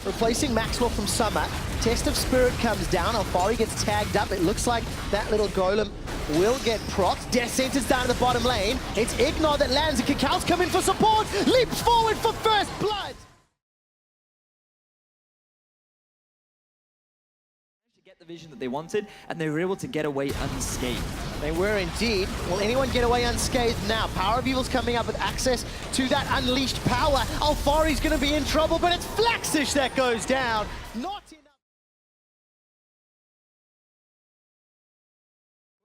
replacing Maxwell from Summer. Test of Spirit comes down. Alphari gets tagged up. It looks like that little golem will get procced. Death Sentence down in the bottom lane. It's IgNar that lands, and KaKAO's come in for support. Leaps forward for first blood. Get the vision that they wanted, and they were able to get away unscathed. They were indeed. Will anyone get away unscathed now? PowerOfEvil's coming up with access to that unleashed power. Alphari's going to be in trouble, but it's Flaxxish that goes down. Not enough.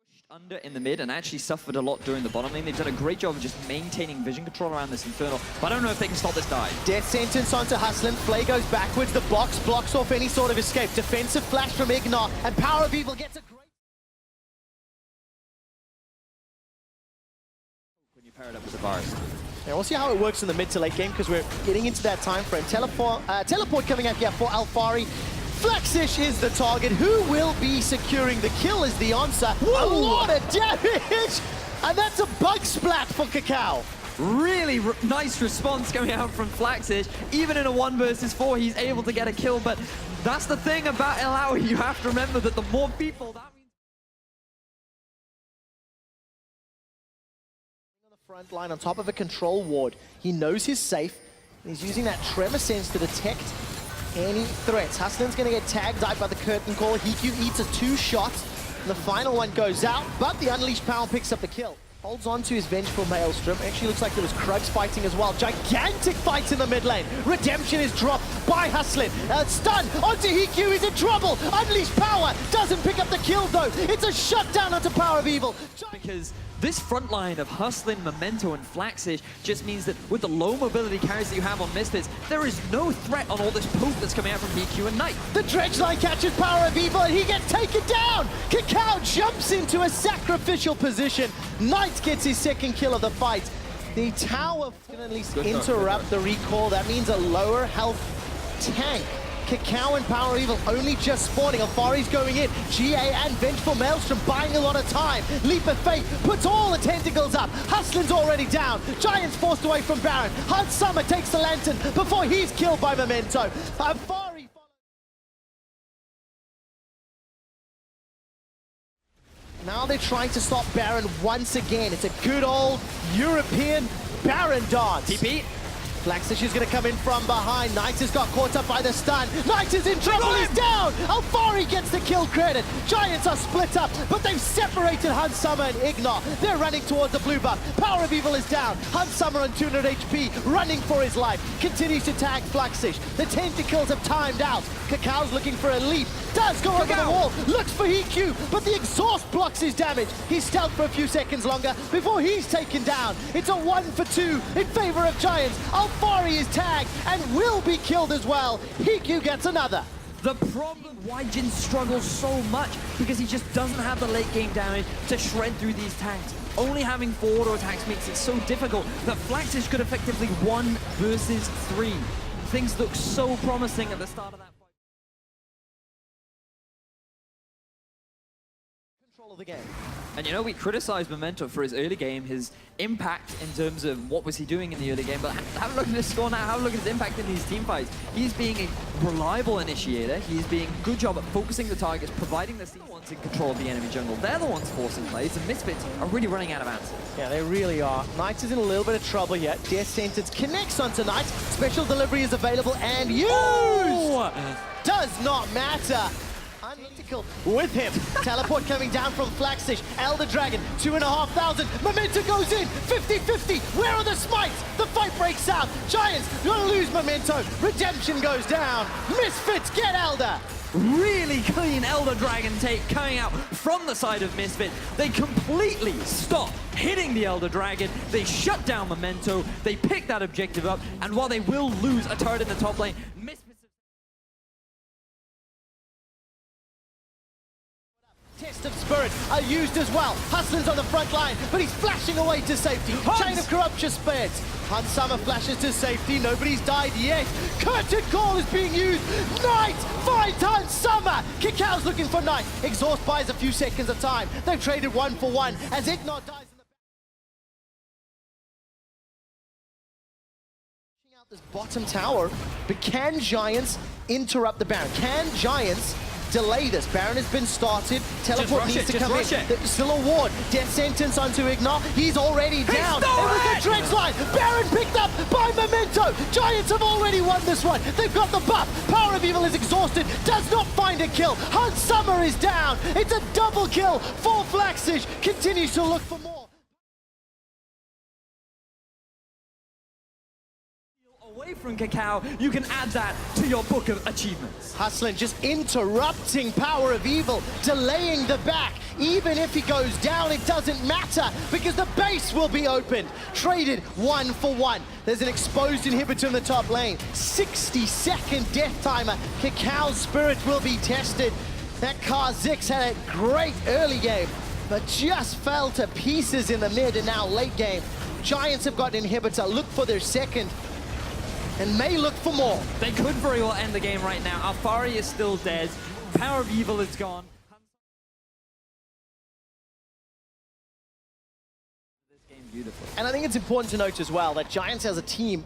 Pushed under in the mid and actually suffered a lot during the bottom lane. They've done a great job of just maintaining vision control around this Infernal, but I don't know if they can stop this dive. Death Sentence onto Hustlin. Flay goes backwards. The box blocks off any sort of escape. Defensive flash from IgNar, and PowerOfEvil gets a great... When you pair it up with the Varus. Yeah, we'll see how it works in the mid to late game, because we're getting into that time frame. Teleport coming up here for Alphari. Flaxxish is the target. Who will be securing the kill is the answer. Whoa. A lot of damage! And that's a bug splat for KaKAO. Really nice response coming out from Flaxxish. Even in a 1 versus 4, he's able to get a kill, but that's the thing about Elawi. You have to remember that the more people, that means... On the front line, on top of a control ward. He knows he's safe, and he's using that tremor sense to detect any threats. Hustlin's going to get tagged out by the curtain call. HeaQ eats a 2-shot. The final one goes out, but the Unleashed Power picks up the kill. Holds on to his Vengeful Maelstrom. Actually looks like there was Krugs fighting as well. Gigantic fight in the mid lane. Redemption is dropped by Hustlin. Stun onto HeaQ, he's in trouble. Unleashed Power doesn't pick up the kill though. It's a shutdown onto PowerOfEvil. Because this front line of Hustlin, Memento, and Flaxxish just means that with the low mobility carries that you have on Misfits, there is no threat on all this poke that's coming out from HeaQ and Knight. The Dredge line catches PowerOfEvil and he gets taken down! KaKAO jumps into a sacrificial position. Knight gets his second kill of the fight. The tower can at least interrupt the recall. That means a lower health tank. KaKAO and PowerOfEvil only just spawning. Alphari's going in. GA and Vengeful Maelstrom buying a lot of time. Leap of Faith puts all the tentacles up. Hustlin's already down. Giants forced away from Baron. Hunt Summer takes the lantern before he's killed by Memento. Alphari now they're trying to stop Baron once again. It's a good old European Baron dance. TP. Flaxxish is going to come in from behind. Knight has got caught up by the stun. Knight is in trouble, he's down! Alphari gets the kill credit. Giants are split up, but they've separated Hunt Summer and IgNar. They're running towards the blue buff. PowerOfEvil is down. Hunt Summer on 200 HP, running for his life. Continues to tag Flaxxish. The tentacles have timed out. KaKAO's looking for a leap. Does go over the wall. Looks for HeaQ, but the exhaust blocks his damage. He's stealth for a few seconds longer before he's taken down. It's a 1 for 2 in favor of Giants. Alphari is tagged and will be killed as well. HeaQ gets another. The problem why Jin struggles so much because he just doesn't have the late game damage to shred through these tanks. Only having 4 auto attacks makes it so difficult that Flaxxish could effectively 1 versus 3. Things look so promising at the start of that fight. Control of the game. And you know, we criticized Memento for his early game, his impact in terms of what was he doing in the early game, but have a look at his score now, have a look at his impact in these team fights. He's being a reliable initiator, he's being a good job at focusing the targets, providing the ones in control of the enemy jungle. They're the ones forcing plays, and Misfits are really running out of answers. Yeah, they really are. Knight is in a little bit of trouble here. Death Sentence connects onto Knight. Special delivery is available and used! Oh! Does not matter. Unetical with him. Teleport coming down from Flaxxish. Elder Dragon, 2,500. Memento goes in. 50-50. Where are the smites? The fight breaks out. Giants gonna lose Memento. Redemption goes down. Misfits get Elder. Really clean Elder Dragon take coming out from the side of Misfit. They completely stop hitting the Elder Dragon. They shut down Memento. They pick that objective up. And while they will lose a turret in the top lane, Misfit Test of Spirit are used as well. Hustlin's on the front line, but he's flashing away to safety. Chain of Corruption spares. Hunt Summer flashes to safety. Nobody's died yet. Curtain Call is being used. Knight finds Hunt Summer. KaKAO's looking for Knight. Exhaust buys a few seconds of time. They've traded 1 for 1 as IgNar dies in the out this bottom tower, but can Giants interrupt the Baron. Can Giants delay this? Baron has been started. Teleport needs to come in. There's still a ward. Death sentence onto IgNar. He's already down. It was the Dredge line. Baron picked up by Memento. Giants have already won this one. They've got the buff. PowerOfEvil is exhausted. Does not find a kill. Hunt Summer is down. It's a double kill for Flaxxish. Continues to look for more. Away from KaKAO, you can add that to your book of achievements. Hustlin just interrupting PowerOfEvil, delaying the back. Even if he goes down, it doesn't matter because the base will be opened. Traded 1 for 1. There's an exposed inhibitor in the top lane. 60-second death timer. KaKAO's spirit will be tested. That Kha'Zix had a great early game, but just fell to pieces in the mid and now late game. Giants have got an inhibitor. Look for their second. And may look for more. They could very well end the game right now. Alphari is still dead. PowerOfEvil is gone. This game beautifully. And I think it's important to note as well that Giants as a team.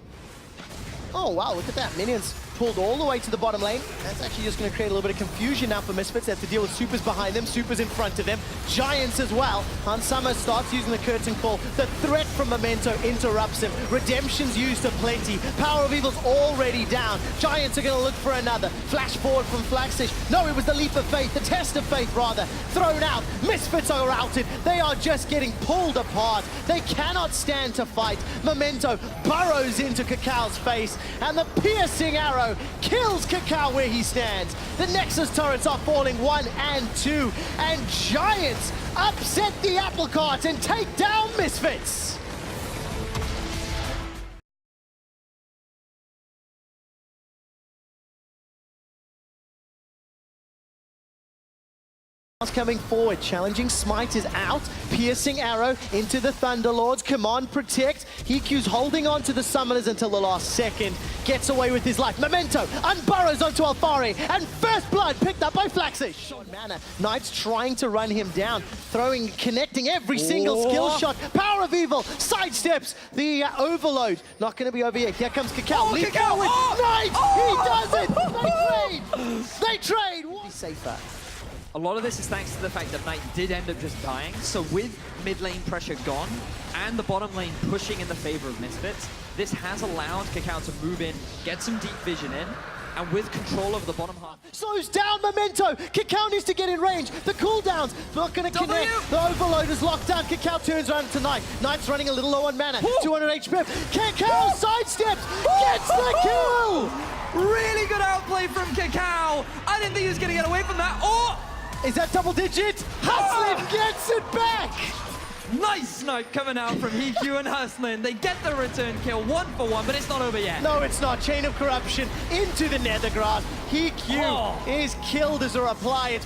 Oh wow, look at that. Minions pulled all the way to the bottom lane. That's actually just going to create a little bit of confusion now for Misfits. They have to deal with Supers behind them, Supers in front of them, Giants as well. Han Summer starts using the curtain call. The threat from Memento interrupts him. Redemption's used aplenty. PowerOfEvil's already down. Giants are going to look for another. Flash forward from Flaxxish. No, it was the leap of faith, the test of faith rather. Thrown out. Misfits are routed. They are just getting pulled apart. They cannot stand to fight. Memento burrows into KaKAO's face, and the piercing arrow kills KaKAO where he stands. The Nexus turrets are falling 1 and 2, and Giants upset the apple cart and take down Misfits. Coming forward, challenging Smite is out, piercing arrow into the Thunderlords, command protect. HeaQ's holding on to the summoners until the last second, gets away with his life. Memento unburrows onto Alphari, and first blood picked up by Flaxxish. Short mana, Knight's trying to run him down, connecting every single skill shot. PowerOfEvil sidesteps the overload. Not going to be over here. Here comes KaKAO. Oh, Leap KaKAO! forward. Oh! Knight! He does it! They trade! They trade! Be safer. A lot of this is thanks to the fact that Knight did end up just dying. So with mid lane pressure gone and the bottom lane pushing in the favor of Misfits, this has allowed KaKAO to move in, get some deep vision in, and with control of the bottom half. Slows down Memento. KaKAO needs to get in range. The cooldown's not going to connect. The overload is locked down. KaKAO turns around to Knight. Knight's running a little low on mana. 200 HP. KaKAO sidesteps. Gets the kill. Really good outplay from KaKAO. I didn't think he was going to get away from that. Oh! Is that double digit? Hustlin gets it back! Nice snipe coming out from HeaQ and Hustlin. They get the return kill 1 for 1, but it's not over yet. No, it's not. Chain of Corruption into the Nethergrass. HeaQ is killed as a reply.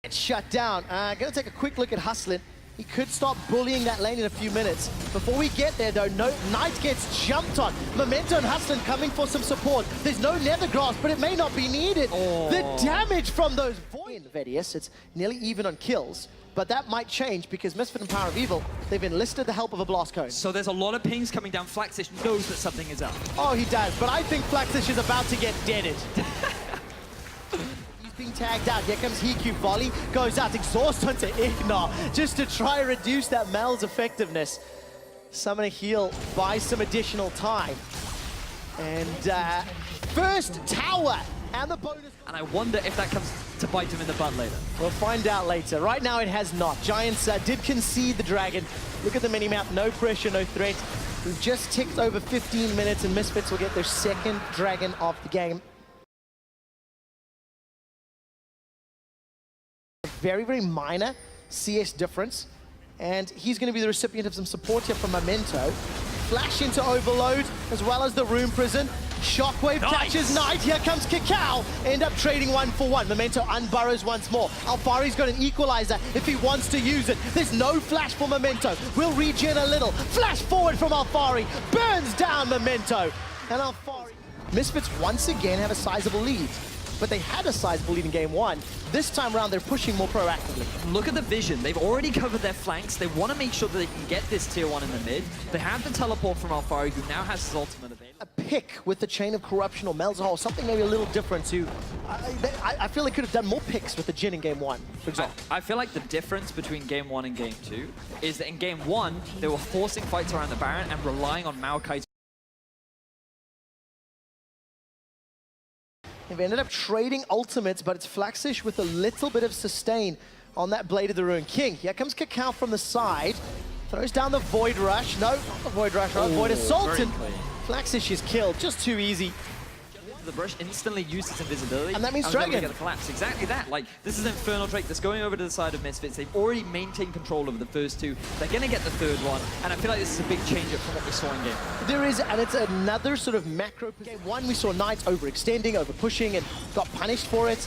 It's shut down. Gonna take a quick look at Hustlin. He could start bullying that lane in a few minutes. Before we get there though, Knight gets jumped on. Memento and Hustlin coming for some support. There's no Nethergrass, but it may not be needed. The damage from those Void Vedius, it's nearly even on kills. But that might change because Misfit and PowerOfEvil, they've enlisted the help of a Blast Cone. So there's a lot of pings coming down. Flaxxish knows that something is up. Oh, he does. But I think Flaxxish is about to get deaded. Being tagged out. Here comes HeaQ. Volley goes out. Exhaust onto IgNar just to try and reduce that Mel's effectiveness. Summon a heal, buy some additional time. And first tower and the bonus. And I wonder if that comes to bite him in the butt later. We'll find out later. Right now it has not. Giants did concede the dragon. Look at the mini-map. No pressure, no threat. We've just ticked over 15 minutes and Misfits will get their second dragon of the game. Very, very minor CS difference. And he's going to be the recipient of some support here from Memento. Flash into Overload, as well as the Room Prison. Shockwave catches Knight. Here comes KaKAO. End up trading 1 for 1. Memento unburrows once more. Alphari's got an equalizer if he wants to use it. There's no flash for Memento. We'll regen a little. Flash forward from Alphari. Burns down Memento. And Alphari. Misfits once again have a sizable lead. But they had a sizable lead in game 1. This time around, they're pushing more proactively. Look at the vision. They've already covered their flanks. They want to make sure that they can get this tier 1 in the mid. They have the teleport from Alphari, who now has his ultimate available. pick with the Chain of Corruption or Melzahal, something maybe a little different to... I feel they could have done more picks with the Jhin in Game 1, for example. I feel like the difference between Game 1 and Game 2 is that in Game 1, they were forcing fights around the Baron and relying on Maokai. They've ended up trading ultimates, but it's Flaxxish with a little bit of sustain on that Blade of the Ruined King. Here comes KaKAO from the side. Throws down the Void Rush. No, not the Void Rush, right? Void Assault. And Flaxxish is killed. Just too easy. The brush instantly uses invisibility. And that means Dragon. Dragon. Get a collapse. Exactly that. Like, this is Infernal Drake that's going over to the side of Misfits. They've already maintained control over the first two. They're going to get the third one. And I feel like this is a big change up from what we saw in game. There is, and it's another sort of macro. Game 1, we saw Knight overextending, over-pushing, and got punished for it.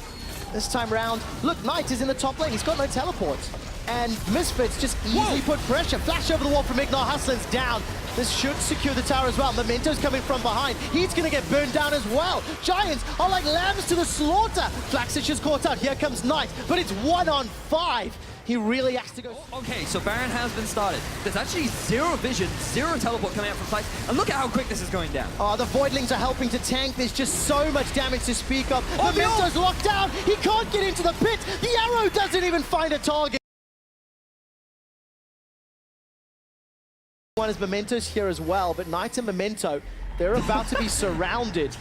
This time round, look, Knight is in the top lane. He's got no teleports. And Misfits just easily put pressure. Flash over the wall from IgNar. Hustlin's down. This should secure the tower as well. Memento's coming from behind. He's going to get burned down as well. Giants are like lambs to the slaughter. Flaxxish is caught out. Here comes Knight, but it's 1-on-5. He really has to go. Okay, so Baron has been started. There's actually zero vision, zero teleport coming out from Flax. And look at how quick this is going down. Oh, the Voidlings are helping to tank. There's just so much damage to speak of. Memento's locked down. He can't get into the pit. The arrow doesn't even find a target. One is Memento's here as well, but Knight and Memento, they're about to be surrounded.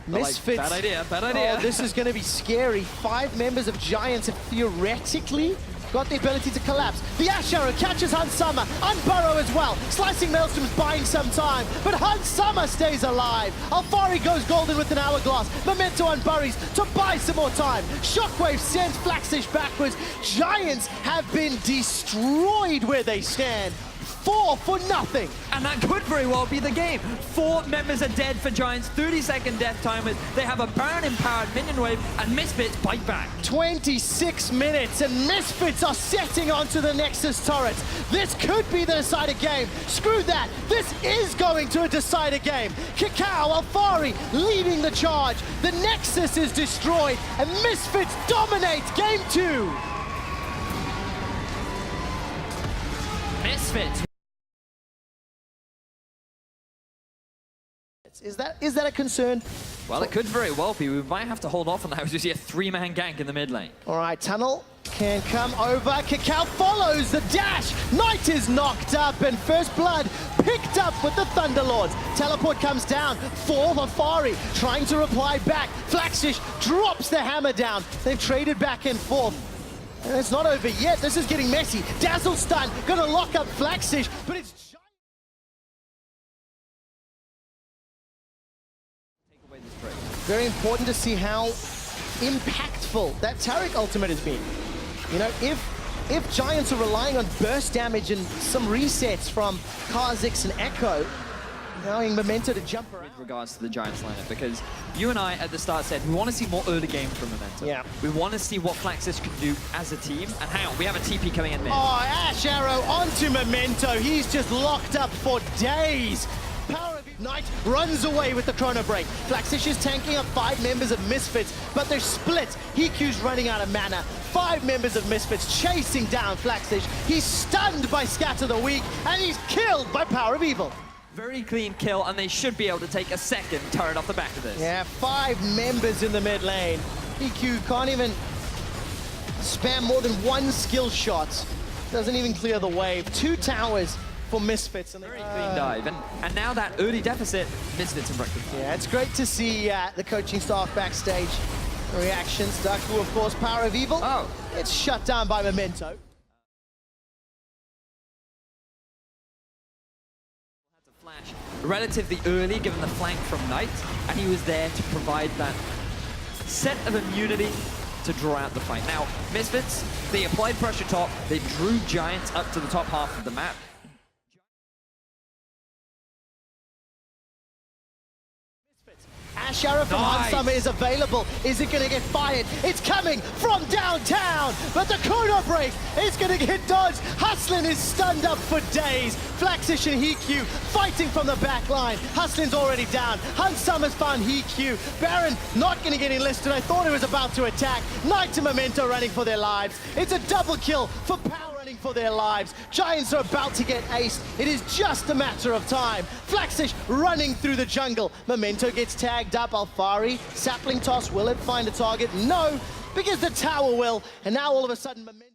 Misfits. Bad idea, bad idea. Oh, this is going to be scary. 5 members of Giants have theoretically got the ability to collapse. The Ash Arrow catches Hans Summer. Unburrow as well. Slicing Maelstrom's buying some time, but Hans Summer stays alive. Alphari goes golden with an hourglass. Memento unburies to buy some more time. Shockwave sends Flaxxish backwards. Giants have been destroyed where they stand. 4 for nothing. And that could very well be the game. 4 members are dead for Giants, 30-second death timers. They have a Baron-empowered minion wave, and Misfits bite back. 26 minutes, and Misfits are setting onto the Nexus turrets. This could be the decider game. Screw that. This is going to a decider game. KaKAO, Alphari leading the charge. The Nexus is destroyed, and Misfits dominate Game 2. Misfits. Is that a concern? Well, it could very well be. We might have to hold off on that as we see a 3-man gank in the mid lane. All right, Tunnel can come over. KaKAO follows the dash. Knight is knocked up, and First Blood picked up with the Thunderlords. Teleport comes down. 4 Alphari trying to reply back. Flaxxish drops the hammer down. They've traded back and forth. And it's not over yet. This is getting messy. Dazzle stun, gonna lock up Flaxxish, but it's very important to see how impactful that Taric ultimate has been. You know, if Giants are relying on burst damage and some resets from Kha'Zix and Echo, allowing Memento to jump around. With regards to the Giants lineup, because you and I at the start said we want to see more early game from Memento. Yeah. We want to see what Flaxxish can do as a team. And hang on, we have a TP coming in mid. Oh, Ash Arrow onto Memento. He's just locked up for days. Knight runs away with the Chrono Break. Flaxxish is tanking up 5 members of Misfits, but they're split. HeaQ's running out of mana. 5 members of Misfits chasing down Flaxxish. He's stunned by Scatter the Weak, and he's killed by PowerOfEvil. Very clean kill, and they should be able to take a second turret off the back of this. Yeah, 5 members in the mid lane. HeaQ can't even spam more than 1 skill shot. Doesn't even clear the wave. 2 towers for Misfits. And very clean dive, and now that early deficit, Misfits in breakfast. Yeah, it's great to see the coaching staff backstage. Reactions, Daku, of course, PowerOfEvil. Oh. It's shut down by Memento. Flash relatively early, given the flank from Knight, and he was there to provide that set of immunity to draw out the fight. Now, Misfits, they applied pressure top, they drew Giants up to the top half of the map. Ash Arrow from Hans Summer is available. Is it going to get fired? It's coming from downtown, but the Chrono Break is going to get dodged. Hustlin is stunned up for days. Flaxxish and HeaQ fighting from the back line. Hustlin's already down. Hans Summer's found HeaQ. Baron not going to get enlisted. I thought he was about to attack. Knight and Memento running for their lives. It's a double kill for Power. running for their lives. Giants are about to get aced. It is just a matter of time. Flaxxish running through the jungle. Memento gets tagged up. Alphari, sapling toss. Will it find a target? No, because the tower will. And now all of a sudden, Memento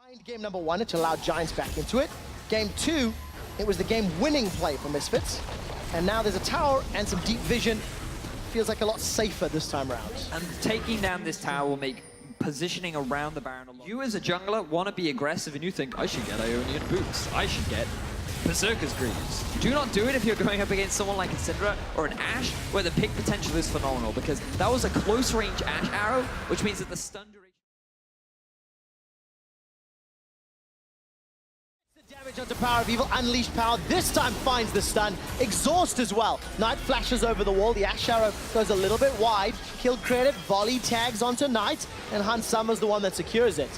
find game number 1, which allowed Giants back into it. Game 2, it was the game-winning play for Misfits. And now there's a tower and some deep vision. Feels like a lot safer this time around. And taking down this tower will make positioning around the Baron a lot. You as a jungler want to be aggressive and you think, I should get Ionian Boots. I should get Berserker's Greaves. Do not do it if you're going up against someone like a Syndra or an Ashe, where the pick potential is phenomenal, because that was a close-range Ashe arrow, which means that the stun duration... Damage onto PowerOfEvil, unleashed power, this time finds the stun, exhaust as well. Knight flashes over the wall, the Ashe arrow goes a little bit wide, kill credit, volley tags onto Knight, and Summer's the one that secures it.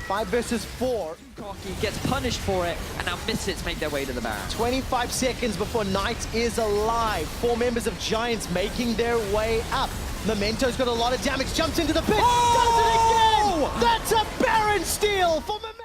5 versus 4. Cocky gets punished for it, and now Misfits make their way to the Baron. 25 seconds before Knight is alive. 4 members of Giants making their way up. Memento's got a lot of damage, jumps into the pit, does it again! That's a Baron steal for Memento!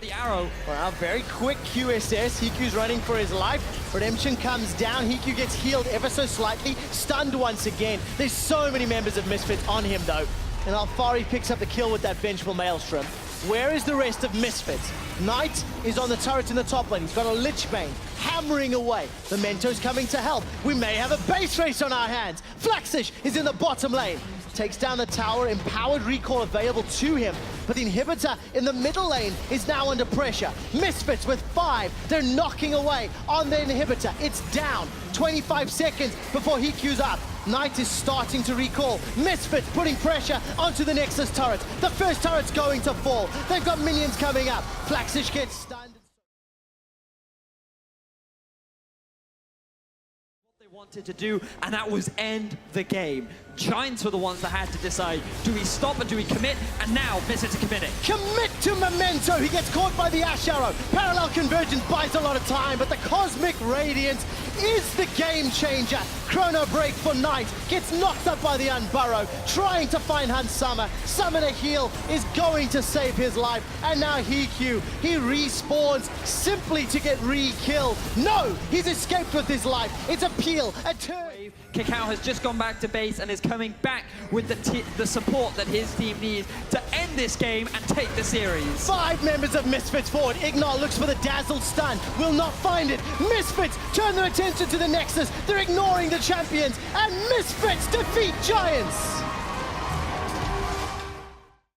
The arrow. Wow, very quick QSS. HeaQ's running for his life. Redemption comes down. HeaQ gets healed ever so slightly. Stunned once again. There's so many members of Misfits on him, though. And Alphari picks up the kill with that vengeful Maelstrom. Where is the rest of Misfits? Knight is on the turret in the top lane. He's got a Lich Bane hammering away. Memento's coming to help. We may have a base race on our hands. Flaxxish is in the bottom lane. Takes down the tower, empowered recall available to him. But the inhibitor in the middle lane is now under pressure. Misfits with 5, they're knocking away on the inhibitor. It's down, 25 seconds before HeaQ's up. Knight is starting to recall. Misfits putting pressure onto the Nexus turret. The first turret's going to fall. They've got minions coming up. Flaxxish gets stunned. What they wanted to do, and that was end the game. Giants were the ones that had to decide, do we stop or do we commit? And now Misfits are committing. Commit to Memento. He gets caught by the Ashe arrow. Parallel convergence buys a lot of time, but the Cosmic Radiance is the game changer. Chrono break for Knight. Gets knocked up by the Unburrow. Trying to find Summer. Summon a heal is going to save his life. And now HeaQ. He respawns simply to get re-killed. No, he's escaped with his life. It's a peel, a turn. KaKAO has just gone back to base and is coming back with the support that his team needs to end this game and take the series. 5 members of Misfits forward. IgNar looks for the dazzle stun. Will not find it. Misfits turn their attention to the Nexus. They're ignoring the champions. And Misfits defeat Giants.